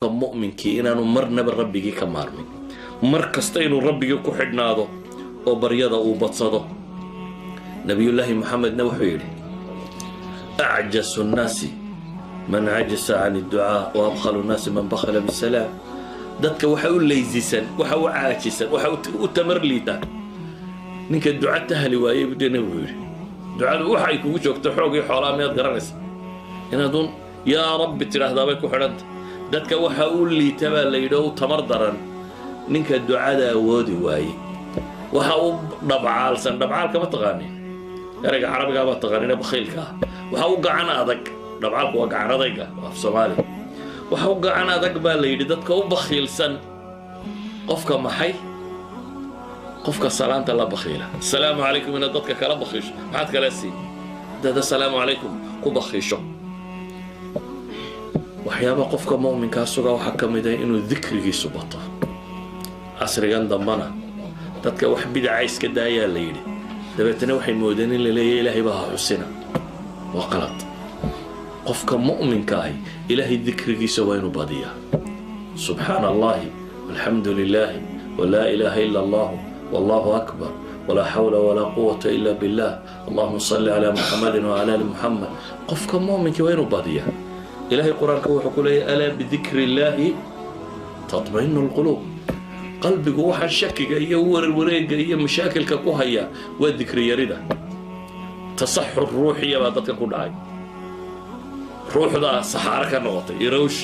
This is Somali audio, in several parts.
mu'minkii inaanu marnaba rabbigii ka maarmin mar kasta inuu rabbigii ku xidhnaado oo baryada uu badsado nabiyullaahi maxamedna wuxuu yidhi acjasu nnaasi man cajasa can idducaa wa abkhalu nnaasi man bakhala bisalaam dadka waxa u leysisan waxa u caajisan waxa u tamar liita ninka duca tahli waayey buu nabigu yidhi ducadu waxay kugu joogto xoogii xoolaa miyaad garanaysa inaadun yaa rabbi tidhaahdaa bay ku xidhanta dadka waxa uu liita baa la yidhi oo u tamar daran ninka ducada awoodi waaye waxa uu dhabcaalsan dhabcaalka ma taqaanin erayga carabiga ma taqaanin bakhiilka waxa uu gacan adag dhabcaalku waa gacan adayga af Soomaali waxa uu gacan adag baa la yidhi dadka u bakhiilsan qofka maxay qofka salaanta la bakhiila assalaamu calaykum ina dadka kala bakhiisho maxaad kala sii dada assalaamu calaykum ku bakhiisho waxyaaba qofka mu'minka suga waxa kamid ah inuu dhikrigiisu bato casrigan dambana dadka wax bidca iska daayaa la yidhi dabeetana waxay moodeen in la leeyahay ilaahay baa xusina waa qalad qofka mu'minka ah ilaahay dhikrigiisa waa inuu badiyaa subxaanallahi walxamdulilaahi walaa ilaaha ila allah wallahu akbar ولا حول ولا قوة إلا بالله اللهم صل على محمد وعلى آل محمد قفك مؤمن وين بادية إلهي القرآن كوحو كله ألا بذكر الله تطمئن القلوب قلبي جوها الشك جاي ورق جاي مشاكل كوهيا والذكر يرده تصح الروحية بعد تكون عاي روح ذا صحارك النقطة يروش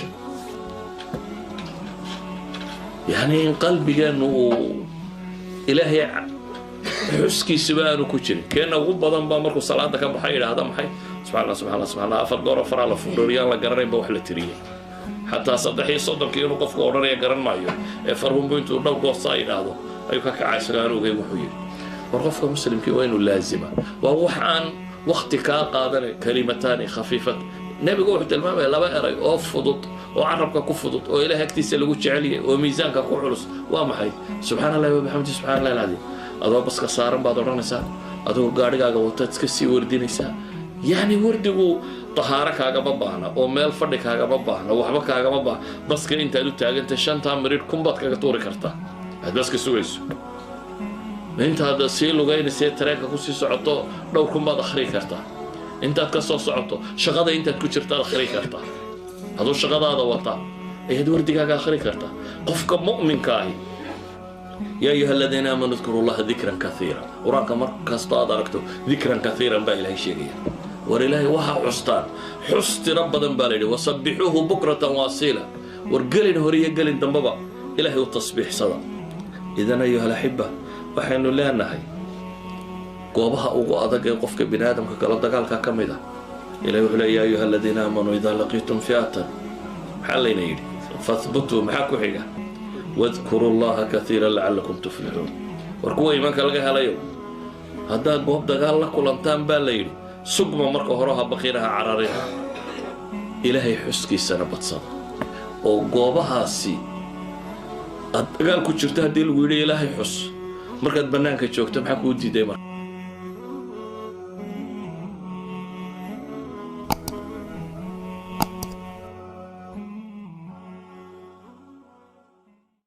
يعني قلبي جانو إلهي حسكي سبانو كوتشري كأنه غضبا بامركو صلاة كم بحير هذا محي سبحان الله سبحان الله سبحان الله أفر دورة فرالة فوريان لا قررين بوحلة تريه حتى صدحي صدق كيلو قف قررين قرن مايو فرهم بنتو لو قصايد هذا أيوة كعسلان وجاي وحير ورغفك مسلم كي وينه لازمة وهو حان وقتك قادر كلمتان خفيفة نبي قول حتى الماء لا بقرا أوف فضط وعربك كفضط وإلهك تسلقوش عليه وميزانك كحرس ومحي سبحان الله وبحمده سبحان الله العظيم adoo baska saaran baad oranaysaa adoo gaarigaaga wata iska sii wardinaysaa yani wardigu tahaara kaaga ma baahna oo meel fadhi kaaga ma baahna waxba kaaga ma baahna baska intaad u taagantay 5 minute kumbaad kaga tuuri kartaa aad baska sugayso intaad sii lugaynaysaa tareenka ku sii socoto dhowr kumbaad akhri kartaa intaad ka soo socoto shaqada intaad ku jirto akhri kartaa adoo shaqadaada wata ee wardigaaga akhri kartaa qofka mu'minka ah يا أيها الذين آمنوا اذكروا الله ذكرا كثيرا وراك مركز طادركتو ذكرا كثيرا بإلهي شيئا ورإلهي وها عستان حست ربا بالي وصبحوه بكرة واصيلا ورقلن هوريا قلن دنبابا إلهي والتصبيح صدا إذن أيها الأحبة وحين لا نهي قوبها أوقو أدق يقفك بن آدم كقال دقالك كمدا إلهي وحلا يا أيها الذين آمنوا إذا لقيتم فئة حالين يدي فاثبتوا محاكو حيقا واذكروا الله كثيرا لعلكم تفلحون وركوا إيمانك لقاها ليو هذا قوب دقال لك ولنتان بالليل سقما مركو هروها بخيرها عراريها إلهي حسكي سنة بتصد وقوبها سي قال كتشرتها دي الويلي إلهي حس مركز بنانك تشوكتم حكو دي ديما